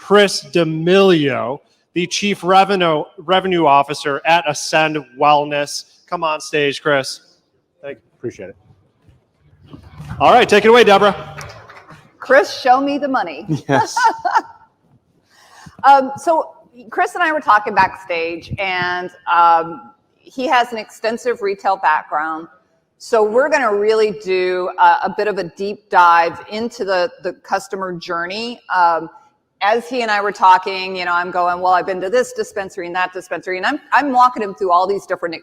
Chris Melillo, the Chief Revenue Officer at Ascend Wellness. Come on stage, Chris. Thank you. Appreciate it. All right, take it away, Debra. Chris, show me the money. Yes. So Chris and I were talking backstage, and he has an extensive retail background. So we're going to really do a bit of a deep dive into the customer journey. As he and I were talking, I'm going, well, I've been to this dispensary and that dispensary, and I'm walking him through all these different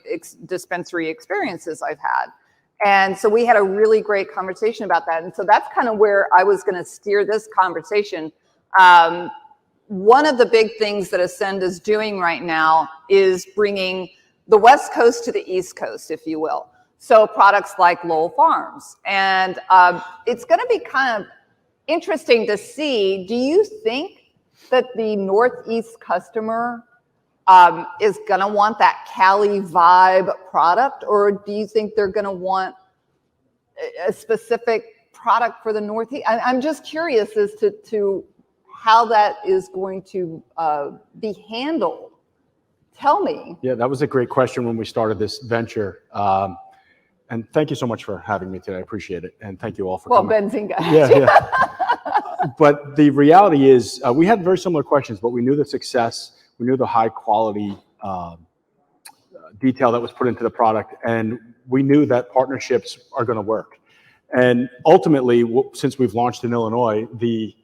dispensary experiences I've had. And so we had a really great conversation about that. And so that's kind of where I was going to steer this conversation. One of the big things that Ascend is doing right now is bringing the West Coast to the East Coast, if you will. So products like Lowell Farms. And it's going to be kind of interesting to see, do you think that the Northeast customer is going to want that Cali vibe product, or do you think they're going to want a specific product for the Northeast? I'm just curious as to how that is going to be handled. Tell me. Yeah, that was a great question when we started this venture. And thank you so much for having me today. I appreciate it. And thank you all for coming. Benzinga. Yeah. But the reality is we had very similar questions, but we knew the success, we knew the high quality detail that was put into the product, and we knew that partnerships are going to work. And ultimately, since we've launched in Illinois, the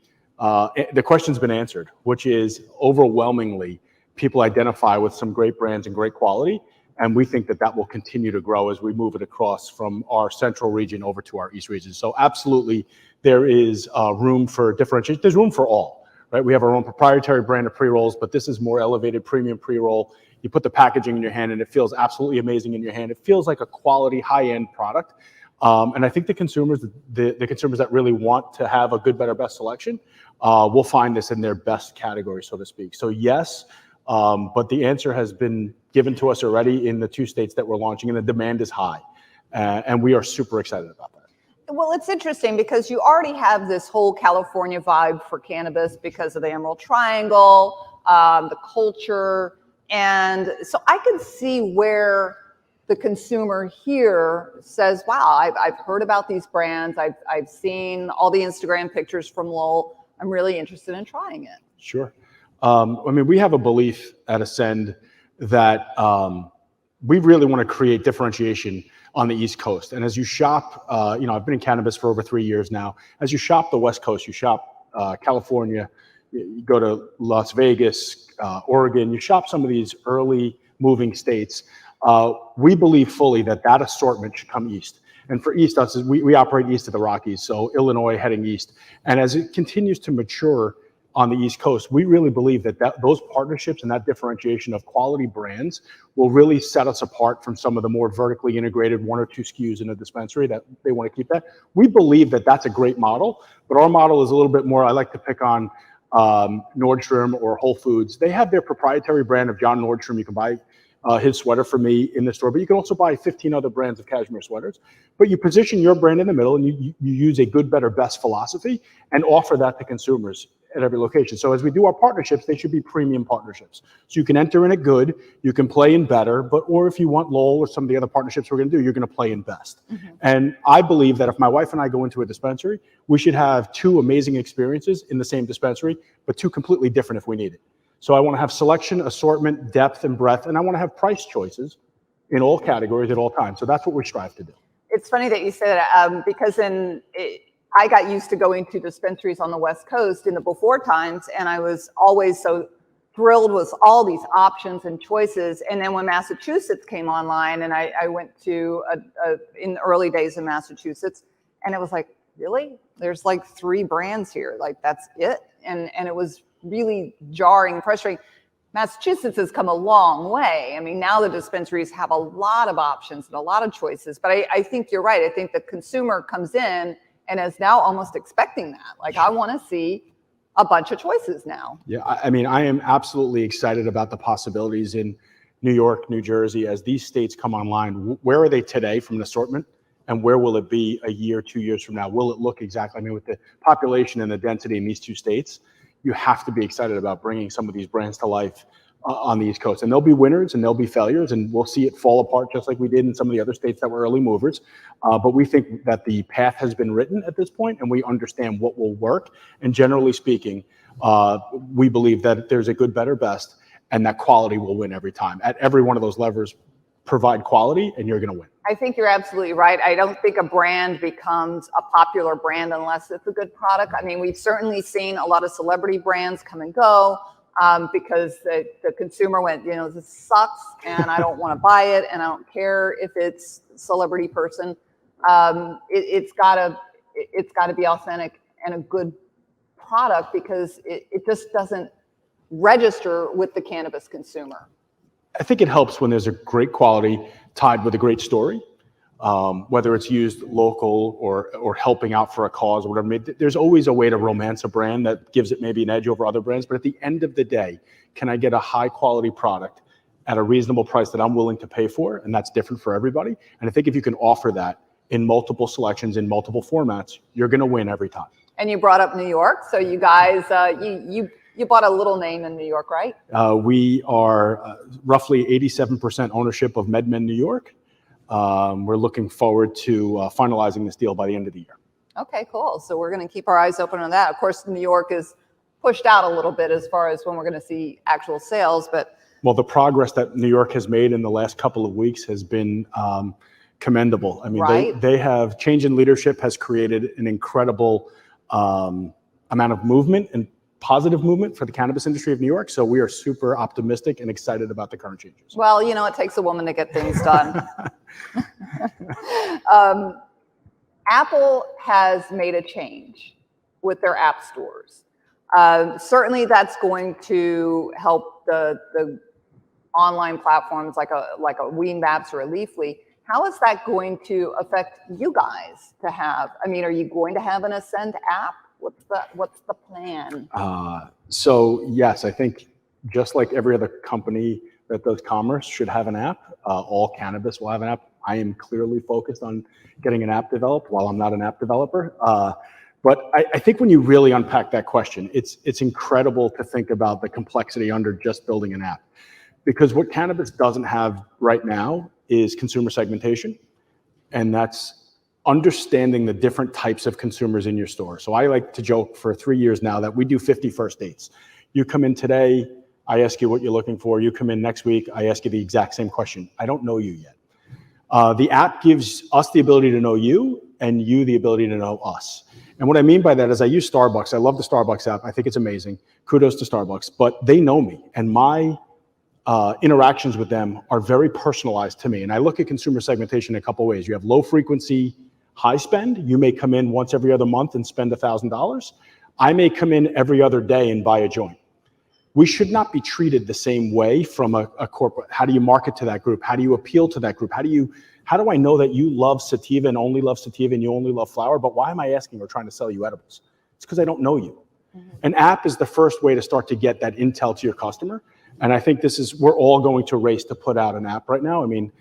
question's been answered, which is overwhelmingly people identify with some great brands and great quality. And we think that will continue to grow as we move it across from our central region over to our east region. So absolutely, there is room for differentiation. There's room for all, right? We have our own proprietary brand of pre-rolls, but this is more elevated premium pre-roll. You put the packaging in your hand and it feels absolutely amazing in your hand. It feels like a quality, high-end product. And I think the consumers that really want to have a good, better, best selection will find this in their best category, so to speak. So yes, but the answer has been given to us already in the 2 states that we're launching, and the demand is high. And we are super excited about that. Well, it's interesting because you already have this whole California vibe for cannabis because of the Emerald Triangle, the culture. And so I can see where the consumer here says, wow, I've heard about these brands. I've seen all the Instagram pictures from Lowell. I'm really interested in trying it. Sure. We have a belief at Ascend that we really want to create differentiation on the East Coast. And as you shop, I've been in cannabis for over 3 years now. As you shop the West Coast, you shop California, you go to Las Vegas, Oregon, you shop some of these early moving states. We believe fully that assortment should come east. And for East, we operate east of the Rockies, so Illinois heading east. And as it continues to mature on the East Coast, we really believe that those partnerships and that differentiation of quality brands will really set us apart from some of the more vertically integrated 1 or 2 SKUs in a dispensary that they want to keep that. We believe that that's a great model, but our model is a little bit more, I like to pick on Nordstrom or Whole Foods. They have their proprietary brand of John Nordstrom. You can buy his sweater for me in the store, but you can also buy 15 other brands of cashmere sweaters. But you position your brand in the middle, and you use a good, better, best philosophy and offer that to consumers at every location. So as we do our partnerships, they should be premium partnerships. So you can enter in it good, you can play in better, or if you want Lowell or some of the other partnerships we're going to do, you're going to play in best. Mm-hmm. And I believe that if my wife and I go into a dispensary, we should have 2 amazing experiences in the same dispensary, but 2 completely different if we need it. So I want to have selection, assortment, depth, and breadth, and I want to have price choices in all categories at all times. So that's what we strive to do. It's funny that you say that because I got used to going to dispensaries on the West Coast in the before times, and I was always so thrilled with all these options and choices. And then when Massachusetts came online, and I went to in the early days in Massachusetts, and it was like, really? There's like 3 brands here. Like, that's it? And it was really jarring and frustrating. Massachusetts has come a long way. I mean, now the dispensaries have a lot of options and a lot of choices. But I think you're right. I think the consumer comes in and is now almost expecting that. Like, I want to see a bunch of choices now. Yeah, I mean, I am absolutely excited about the possibilities in New York, New Jersey, as these states come online. Where are they today from an assortment? And where will it be a year, 2 years from now? Will it look exactly, with the population and the density in these 2 states, you have to be excited about bringing some of these brands to life on the East Coast. And there'll be winners and there'll be failures, and we'll see it fall apart just like we did in some of the other states that were early movers. But we think that the path has been written at this point, and we understand what will work. And generally speaking, we believe that there's a good, better, best, and that quality will win every time. At every one of those levers, provide quality, and you're going to win. I think you're absolutely right. I don't think a brand becomes a popular brand unless it's a good product. I mean, we've certainly seen a lot of celebrity brands come and go because the consumer went, this sucks and I don't want to buy it, and I don't care if it's a celebrity person. It's got to be authentic and a good product, because it just doesn't register with the cannabis consumer. I think it helps when there's a great quality tied with a great story, whether it's used local or helping out for a cause or whatever. There's always a way to romance a brand that gives it maybe an edge over other brands. But at the end of the day, can I get a high quality product at a reasonable price that I'm willing to pay for? And that's different for everybody. And I think if you can offer that in multiple selections, in multiple formats, you're going to win every time. And you brought up New York. So you guys, you bought a little name in New York, right? We are roughly 87% ownership of MedMen New York. We're looking forward to finalizing this deal by the end of the year. Okay, cool. So we're going to keep our eyes open on that. Of course, New York is pushed out a little bit as far as when we're going to see actual sales, but well, the progress that New York has made in the last couple of weeks has been commendable. I mean, right? they have change in leadership has created an incredible amount of movement and positive movement for the cannabis industry of New York. So we are super optimistic and excited about the current changes. Well, it takes a woman to get things done. Apple has made a change with their app stores. Certainly that's going to help the online platforms like a Weed Maps or a Leafly. How is that going to affect you guys to have? I mean, are you going to have an Ascend app? What's the plan? So yes, I think just like every other company that does commerce should have an app. All cannabis will have an app. I am clearly focused on getting an app developed while I'm not an app developer. But I think when you really unpack that question, it's incredible to think about the complexity under just building an app. Because what cannabis doesn't have right now is consumer segmentation, and that's understanding the different types of consumers in your store. So I like to joke for 3 years now that we do 50 first dates. You come in today, I ask you what you're looking for. You come in next week, I ask you the exact same question. I don't know you yet. The app gives us the ability to know you and you the ability to know us. And what I mean by that is I use Starbucks. I love the Starbucks app. I think it's amazing. Kudos to Starbucks. But they know me, and my interactions with them are very personalized to me. And I look at consumer segmentation in a couple ways. You have low frequency, high spend. You may come in once every other month and spend $1,000. I may come in every other day and buy a joint. We should not be treated the same way from a corporate. How do you market to that group? How do you appeal to that group? How do I know that you love sativa and only love sativa and you only love flower? But why am I asking or trying to sell you edibles? It's because I don't know you. Mm-hmm. An app is the first way to start to get that intel to your customer. And I think we're all going to race to put out an app right now. I mean,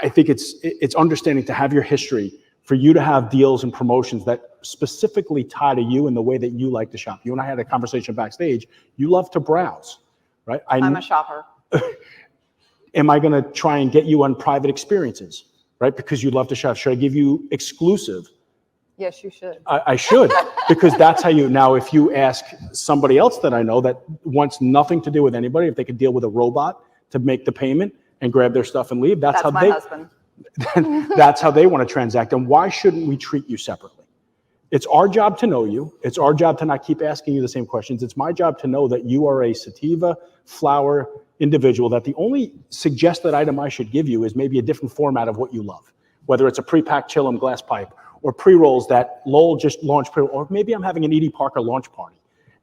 I think it's understanding to have your history, for you to have deals and promotions that specifically tie to you and the way that you like to shop. You and I had a conversation backstage. You love to browse, right? I'm a shopper. Am I going to try and get you on private experiences, right? Because you love to shop. Should I give you exclusive? Yes, you should. I should, because that's how you, now if you ask somebody else that I know that wants nothing to do with anybody, if they could deal with a robot to make the payment and grab their stuff and leave, that's how my husband. That's how they want to transact. And why shouldn't we treat you separately? It's our job to know you. It's our job to not keep asking you the same questions. It's my job to know that you are a sativa flower individual, that the only suggested item I should give you is maybe a different format of what you love, whether it's a pre-packed chill glass pipe or pre-rolls that Lowell just launched, or maybe I'm having an Edie Parker launch party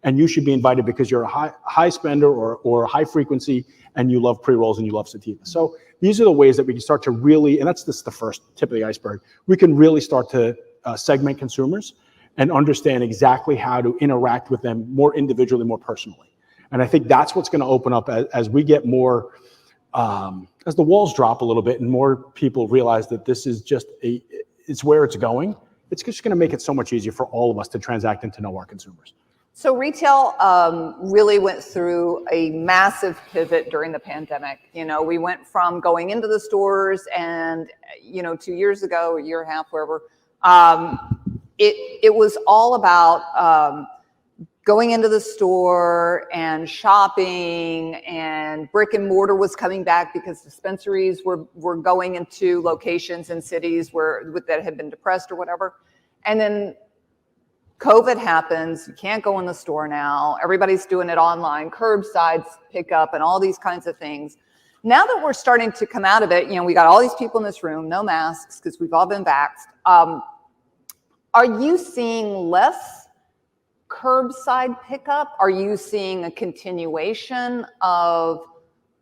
and you should be invited because you're a high spender or high frequency and you love pre-rolls and you love sativa. So these are the ways that we can start to really, and that's just the first tip of the iceberg, we can really start to segment consumers and understand exactly how to interact with them more individually, more personally. And I think that's what's going to open up as we get more, as the walls drop a little bit and more people realize that this is just it's where it's going. It's just going to make it so much easier for all of us to transact and to know our consumers. So retail really went through a massive pivot during the pandemic. You know, we went from going into the stores and, 2 years ago, a year and a half, wherever, it was all about going into the store and shopping, and brick and mortar was coming back because dispensaries were going into locations in cities that had been depressed or whatever. And then COVID happens, you can't go in the store now. Everybody's doing it online, curbside pickup and all these kinds of things. Now that we're starting to come out of it, we got all these people in this room, no masks because we've all been vaxxed. Are you seeing less curbside pickup? Are you seeing a continuation of,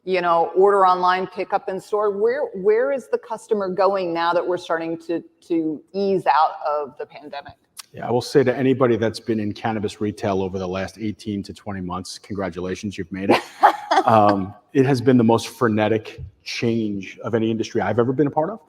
order online, pickup in store? Where is the customer going now that we're starting to ease out of the pandemic? Yeah, I will say to anybody that's been in cannabis retail over the last 18 to 20 months, congratulations, you've made it. It has been the most frenetic change of any industry I've ever been a part of.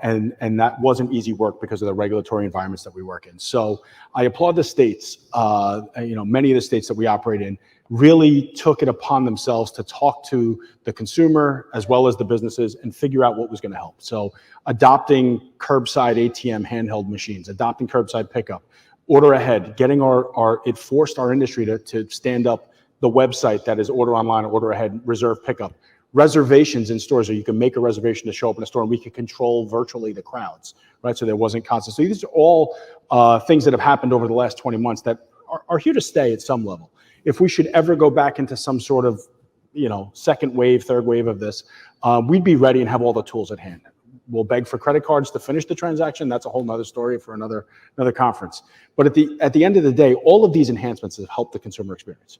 And that wasn't easy work because of the regulatory environments that we work in. So I applaud the states. Many of the states that we operate in really took it upon themselves to talk to the consumer as well as the businesses and figure out what was going to help. So adopting curbside ATM handheld machines, adopting curbside pickup, order ahead, getting it forced our industry to stand up the website that is order online, order ahead, reserve pickup. Reservations in stores, so you can make a reservation to show up in a store, and we can control virtually the crowds, right? So there wasn't constant. So these are all things that have happened over the last 20 months that are here to stay at some level. If we should ever go back into some sort of, second wave, third wave of this, we'd be ready and have all the tools at hand. We'll beg for credit cards to finish the transaction. That's a whole nother story for another conference. But at the end of the day, all of these enhancements have helped the consumer experience.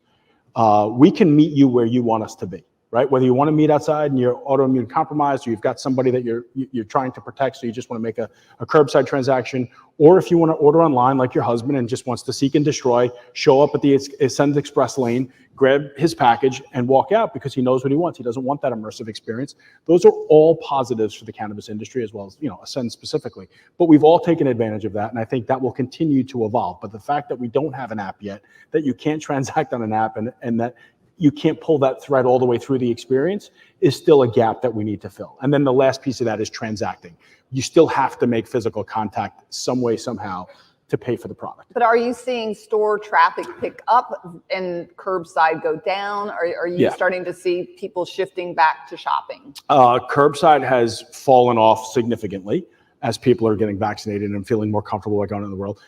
We can meet you where you want us to be. Right? Whether you want to meet outside and you're autoimmune compromised, or you've got somebody that you're trying to protect, so you just want to make a curbside transaction, or if you want to order online like your husband and just wants to seek and destroy, show up at the Ascend Express lane, grab his package and walk out because he knows what he wants. He doesn't want that immersive experience. Those are all positives for the cannabis industry as well as, Ascend specifically. But we've all taken advantage of that, and I think that will continue to evolve. But the fact that we don't have an app yet, that you can't transact on an app, and that you can't pull that thread all the way through the experience is still a gap that we need to fill. And then the last piece of that is transacting. You still have to make physical contact some way, somehow to pay for the product. But are you seeing store traffic pick up and curbside go down? Are you starting to see people shifting back to shopping? Curbside has fallen off significantly as people are getting vaccinated and feeling more comfortable about going in the world.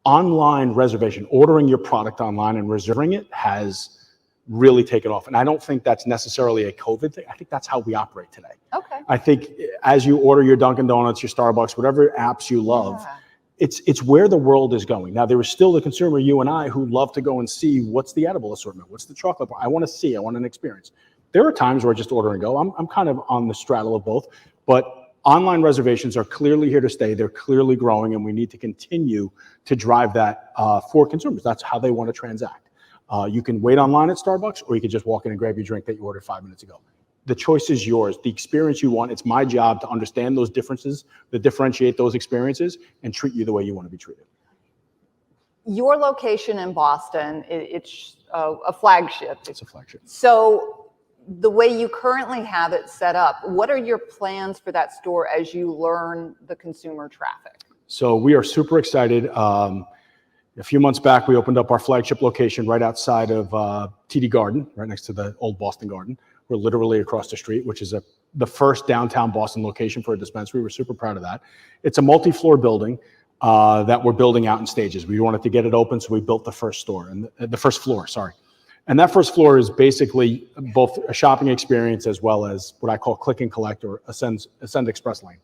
Online reservation, ordering your product online and reserving it has really taken off. And I don't think that's necessarily a COVID thing. I think that's how we operate today. Okay. I think as you order your Dunkin' Donuts, your Starbucks, whatever apps you love, it's where the world is going. Now, there is still the consumer, you and I, who love to go and see what's the edible assortment, what's the chocolate bar. I want an experience. There are times where I just order and go. I'm kind of on the straddle of both, but online reservations are clearly here to stay. They're clearly growing, and we need to continue to drive that for consumers. That's how they want to transact. You can wait online at Starbucks, or you can just walk in and grab your drink that you ordered 5 minutes ago. The choice is yours. The experience you want, it's my job to understand those differences, to differentiate those experiences, and treat you the way you want to be treated. Your location in Boston, it's a flagship. It's a flagship. So the way you currently have it set up, what are your plans for that store as you learn the consumer traffic? So we are super excited. A few months back, we opened up our flagship location right outside of TD Garden, right next to the old Boston Garden. We're literally across the street, which is the first downtown Boston location for a dispensary. We're super proud of that. It's a multi-floor building that we're building out in stages. We wanted to get it open, so we built the first store, and the first floor, sorry. And that first floor is basically both a shopping experience as well as what I call click and collect, or Ascend Express lane.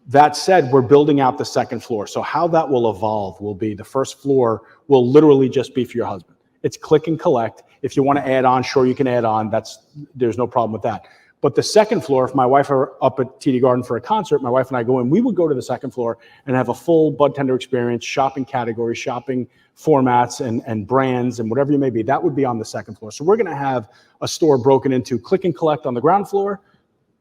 That said, we're building out the second floor. So how that will evolve will be the first floor will literally just be for your husband. It's click and collect. If you want to add on, sure, you can add on. There's no problem with that. But the second floor, if my wife are up at TD Garden for a concert, my wife and I go in, we would go to the second floor and have a full bud tender experience, shopping categories, shopping formats and brands and whatever you may be. That would be on the second floor. So we're going to have a store broken into click and collect on the ground floor,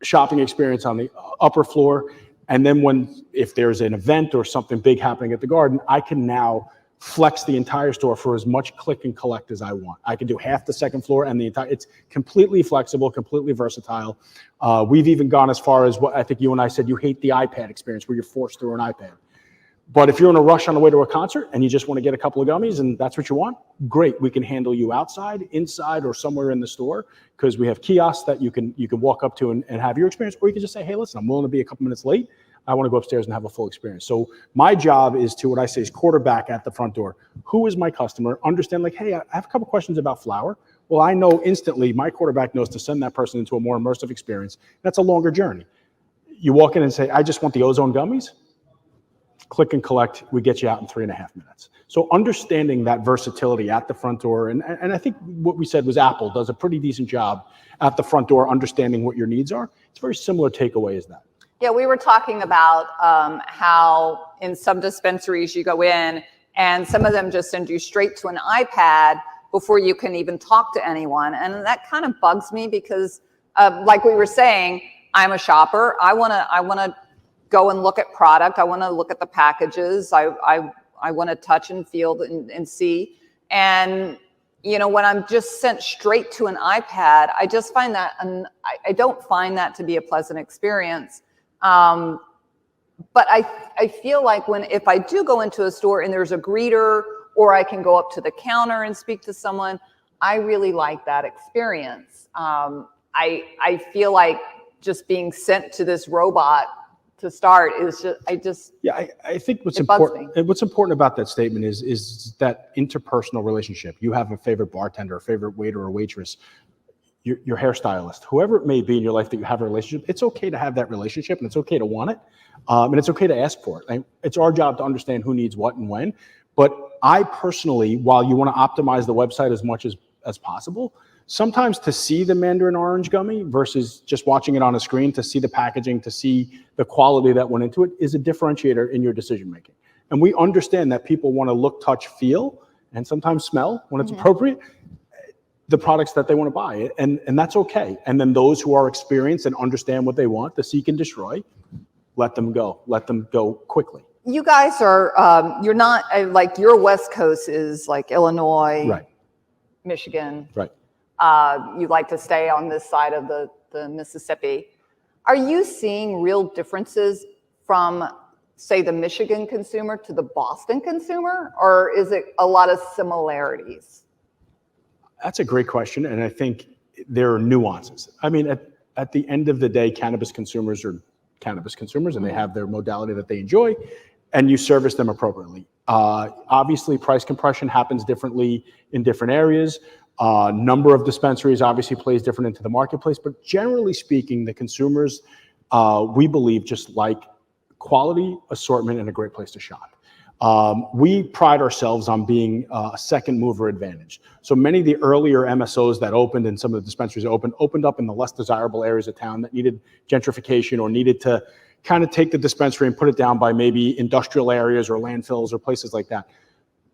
shopping experience on the upper floor. And then if there's an event or something big happening at the garden, I can now flex the entire store for as much click and collect as I want. I can do half the second floor and the entire, it's completely flexible, completely versatile. We've even gone as far as what I think you and I said, you hate the iPad experience where you're forced through an iPad. But if you're in a rush on the way to a concert and you just want to get a couple of gummies and that's what you want, great. We can handle you outside, inside, or somewhere in the store because we have kiosks that you can walk up to and have your experience. Or you can just say, hey, listen, I'm willing to be a couple minutes late. I want to go upstairs and have a full experience. So my job is to, what I say is quarterback at the front door. Who is my customer? Understand like, hey, I have a couple questions about flower. Well, I know instantly my quarterback knows to send that person into a more immersive experience. That's a longer journey. You walk in and say, I just want the ozone gummies. Click and collect, we get you out in 3.5 minutes. So understanding that versatility at the front door, and I think what we said was Apple does a pretty decent job at the front door, understanding what your needs are. It's a very similar takeaway as that. Yeah, we were talking about how in some dispensaries you go in and some of them just send you straight to an iPad before you can even talk to anyone. And that kind of bugs me because like we were saying, I'm a shopper. I wanna go and look at product. I want to look at the packages. I want to touch and feel and see. And, you know, when I'm just sent straight to an iPad, I just find that, I don't find that to be a pleasant experience. But I feel like if I do go into a store and there's a greeter or I can go up to the counter and speak to someone, I really like that experience. I feel like just being sent to this robot to start is just I think what's important about that statement is that interpersonal relationship. You have a favorite bartender, a favorite waiter or waitress, your hairstylist, whoever it may be in your life that you have a relationship. It's okay to have that relationship and it's okay to want it, and it's okay to ask for it. And it's our job to understand who needs what and when. But I personally, while you want to optimize the website as much as possible, sometimes to see the mandarin orange gummy versus just watching it on a screen, to see the packaging, to see the quality that went into it is a differentiator in your decision making. And we understand that people want to look, touch, feel, and sometimes smell when it's appropriate, the products that they want to buy. And that's okay. And then those who are experienced and understand what they want, the seek and destroy, let them go quickly. You guys are, you're not like your West Coast is like Illinois, right. Michigan. Right. You like to stay on this side of the Mississippi. Are you seeing real differences from, say, the Michigan consumer to the Boston consumer, or is it a lot of similarities? That's a great question, and I think there are nuances. I mean, at the end of the day, cannabis consumers are cannabis consumers, and they have their modality that they enjoy, and you service them appropriately. Obviously, price compression happens differently in different areas. Number of dispensaries obviously plays different into the marketplace, but generally speaking, the consumers, we believe, just like quality, assortment, and a great place to shop. We pride ourselves on being a second mover advantage. So many of the earlier MSOs that opened and some of the dispensaries that opened up in the less desirable areas of town that needed gentrification or needed to kind of take the dispensary and put it down by maybe industrial areas or landfills or places like that.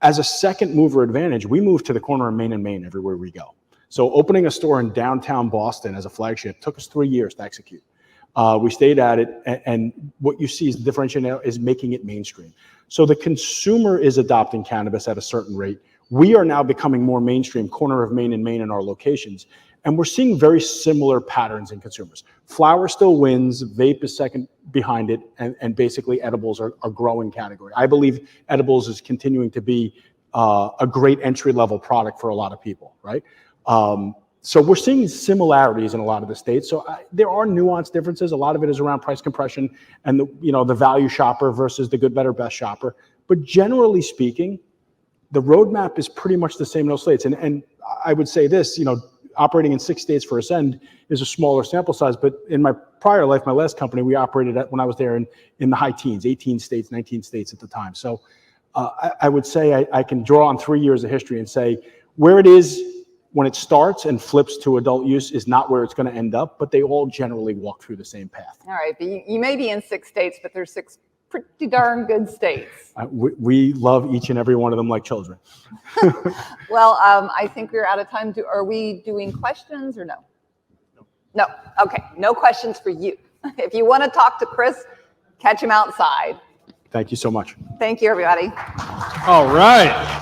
As a second mover advantage, we move to the corner of Main and Main everywhere we go. So opening a store in downtown Boston as a flagship took us 3 years to execute. We stayed at it, and what you see is the differentiator is making it mainstream. So the consumer is adopting cannabis at a certain rate. We are now becoming more mainstream, corner of Main and Main in our locations, and we're seeing very similar patterns in consumers. Flower still wins, vape is second behind it, and basically edibles are a growing category. I believe edibles is continuing to be a great entry-level product for a lot of people, right? So we're seeing similarities in a lot of the states. So there are nuanced differences. A lot of it is around price compression and the value shopper versus the good, better, best shopper. But generally speaking, the roadmap is pretty much the same in those states. And I would say this, operating in 6 states for Ascend is a smaller sample size. But in my prior life, my last company, we operated when I was there in the high teens, 18 states, 19 states at the time. So I would say I can draw on 3 years of history and say where it is when it starts and flips to adult use is not where it's going to end up, but they all generally walk through the same path. All right, but you may be in 6 states, but there's 6 pretty darn good states. We love each and every one of them like children. Well, I think we're out of time. Are we doing questions or no? No. Okay, no questions for you. If you want to talk to Chris, catch him outside. Thank you so much. Thank you, everybody. All right.